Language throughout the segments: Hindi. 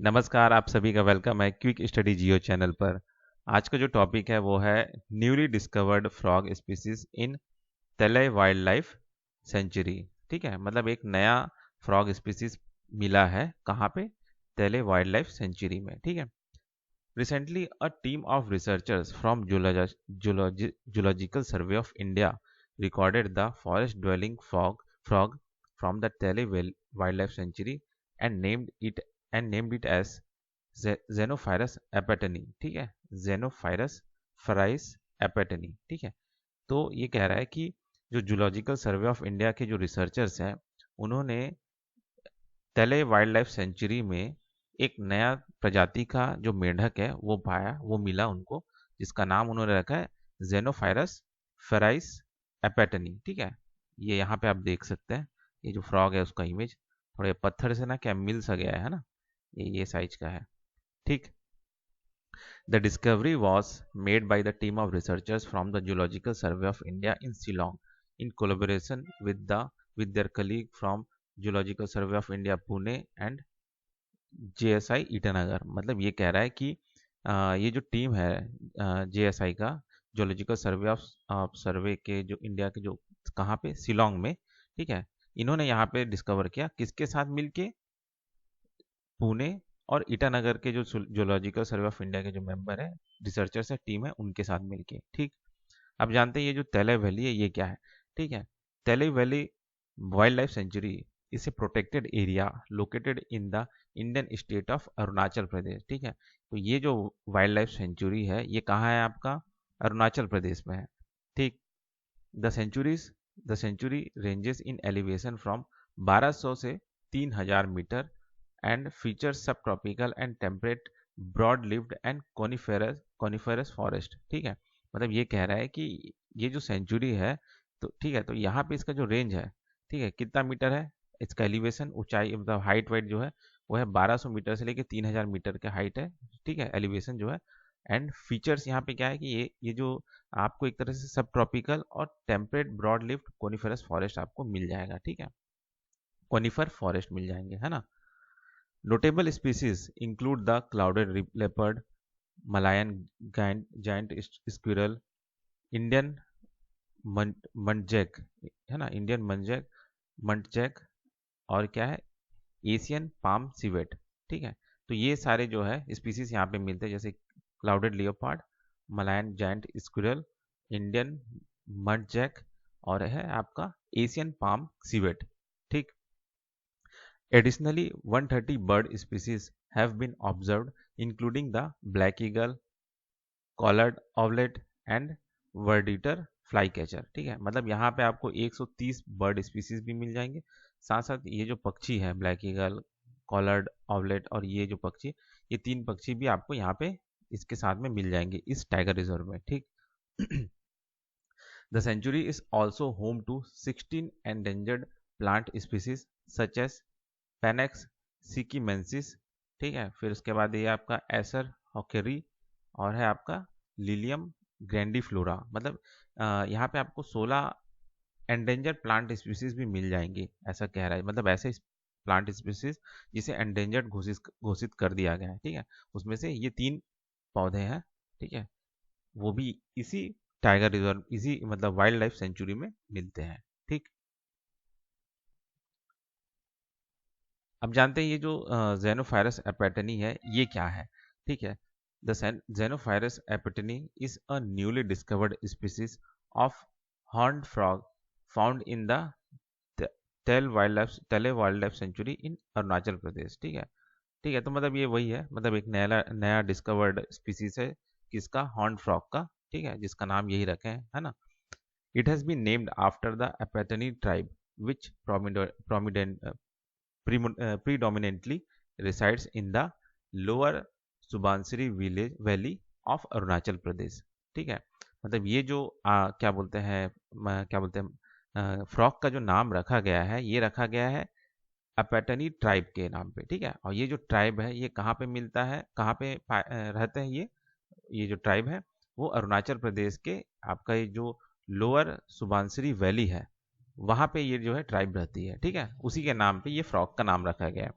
नमस्कार, आप सभी का वेलकम है क्विक स्टडी जियो चैनल पर। आज का जो टॉपिक है वो है newly discovered frog species in Telai wildlife sanctuary. ठीक है, मतलब एक नया फ्रॉग स्पीसीज मिला है कहाँ पे? तेलई वाइल्ड लाइफ सेंचुरी में। ठीक है, recently a team of researchers from zoological survey of India recorded the forest dwelling frog from the Tele wildlife sanctuary and named it as Xenophilus apatoni। ठीक है, Xenophilus fries apatoni। ठीक है, तो ये कह रहा है कि जो जूलॉजिकल सर्वे ऑफ इंडिया के जो रिसर्चर्स हैं उन्होंने तेले वाइल्ड लाइफ सेंचुरी में एक नया प्रजाति का जो मेंढक है वो पाया, वो मिला उनको, जिसका नाम उन्होंने रखा है जेनोफायरस फेराइस एपेटनी। ठीक है, ये यहाँ पे आप देख सकते हैं, ये जो फ्रॉग है उसका इमेज थोड़े पत्थर से ना क्या मिल सा गया है ना, ये साइज का है। ठीक, the discovery was made by the team of researchers from the Geological Survey of India in Shillong in collaboration with their colleague from Geological Survey of India Pune and JSI Itanagar. मतलब ये कह रहा है कि ये जो टीम है JSI का, जोलॉजिकल सर्वे ऑफ सर्वे के जो इंडिया के जो कहाँ पे, शिलोंग में। ठीक है, इन्होंने यहाँ पे डिस्कवर किया किसके साथ मिलके? पुणे और ईटानगर के जो जोलॉजिकल सर्वे ऑफ इंडिया के जो मेंबर है, रिसर्चर्स है, टीम है, उनके साथ मिलके। ठीक, अब जानते हैं ये जो तेले वैली है ये क्या है। ठीक है, Tale valley wildlife sanctuary is a protected area located in the Indian state of Arunachal Pradesh. ठीक है, तो ये जो वाइल्ड लाइफ सेंचुरी है ये कहाँ है आपका? अरुणाचल प्रदेश में है। ठीक, the centuries the century ranges in elevation from 1200 से 3000 metre and features subtropical and temperate broad leaved and coniferous forest. ठीक है, मतलब ये कह रहा है कि ये जो सेंचुरी है, तो ठीक है, तो यहाँ पे इसका जो रेंज है, ठीक है, कितना मीटर है? इसका एलिवेशन, ऊंचाई, मतलब हाइट वाइट जो है वो है 1200 मीटर से लेके 3000 मीटर के हाइट है। ठीक है, एलिवेशन जो है। एंड फीचर्स यहाँ पे क्या है कि ये जो आपको एक तरह से सब ट्रॉपिकल और temperate broad leaved coniferous forest आपको मिल जाएगा। ठीक है, कोनिफर फॉरेस्ट मिल जाएंगे, है ना। Notable species include the clouded leopard, Malayan giant squirrel, Indian muntjac, है ना, इंडियन मंटजैक, और क्या है, एशियन पाम सिवेट। ठीक है, तो ये सारे जो है स्पीसीज यहाँ पे मिलते हैं, जैसे clouded leopard, Malayan giant squirrel, Indian muntjac, और है आपका एशियन पाम सिवेट। ठीक, additionally 130 bird species have been observed including the black eagle, collared owlet and word eater fly catcher. ठीक है, मतलब यहाँ पे आपको 130 बर्ड स्पीसीज भी मिल जाएंगे, साथ साथ ये जो पक्षी है ब्लैक ईगल, कॉलर्ड ऑवलेट, और ये जो पक्षी, ये तीन पक्षी भी आपको यहाँ पे इसके साथ में मिल जाएंगे इस टाइगर रिजर्व में। ठीक, the sanctuary is also home to 16 endangered plant species such as Panax sikkimensis. ठीक है, फिर उसके बाद ये आपका एसर हॉकेरी, और है आपका लिलियम ग्रैंडीफ्लोरा। मतलब यहाँ पे आपको 16 एंडेंजर प्लांट स्पीसीज भी मिल जाएंगी, ऐसा कह रहा है। मतलब ऐसे प्लांट स्पीसीज जिसे एंडेंजर्ड घोषित घोषित कर दिया गया है। ठीक है, उसमें से ये तीन पौधे हैं। ठीक है, वो भी इसी टाइगर रिजर्व, इसी मतलब वाइल्ड लाइफ सेंचुरी में मिलते हैं। ठीक, अब जानते हैं ये जो जेनोफायरस एपेटनी है ये क्या है। ठीक है, the Xenophrys Apatani is a newly discovered species of horned frog found in the Tale wildlife sanctuary in Arunachal Pradesh. ठीक है, ठीक है, तो मतलब ये वही है, मतलब एक नया नया डिस्कवर्ड स्पीसीज है किसका? हॉर्न फ्रॉग का। ठीक है, जिसका नाम यही रखे हैं, है ना। It has been named after the Apatani tribe which predominantly resides in the lower Subansiri village valley of Arunachal Pradesh. ठीक है, मतलब ये जो क्या बोलते हैं, क्या बोलते हैं, फ्रॉक का जो नाम रखा गया है ये रखा गया है अपेटनी ट्राइब के नाम पे। ठीक है, और ये जो ट्राइब है ये कहाँ पे मिलता है, कहाँ पे रहते हैं ये जो ट्राइब है वो अरुणाचल प्रदेश के आपका ये जो लोअर सुबानसिरी वैली है वहाँ पे ये जो है ट्राइब रहती है। ठीक है, उसी के नाम पे ये फ्रॉग का नाम रखा गया है।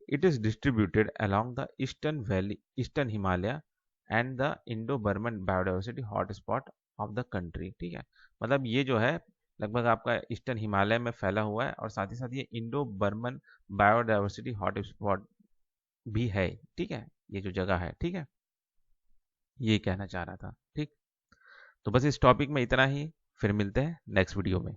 It is distributed along the eastern valley, eastern Himalaya and the Indo Burman biodiversity hotspot of the country. ठीक है, मतलब ये जो है लगभग आपका ईस्टर्न हिमालय में फैला हुआ है और साथ ही साथ ये इंडो बर्मन बायोडाइवर्सिटी हॉटस्पॉट भी है। ठीक है, ये जो जगह है, ठीक है, ये कहना चाह रहा था। ठीक, तो बस इस टॉपिक में इतना ही, फिर मिलते हैं नेक्स्ट वीडियो में।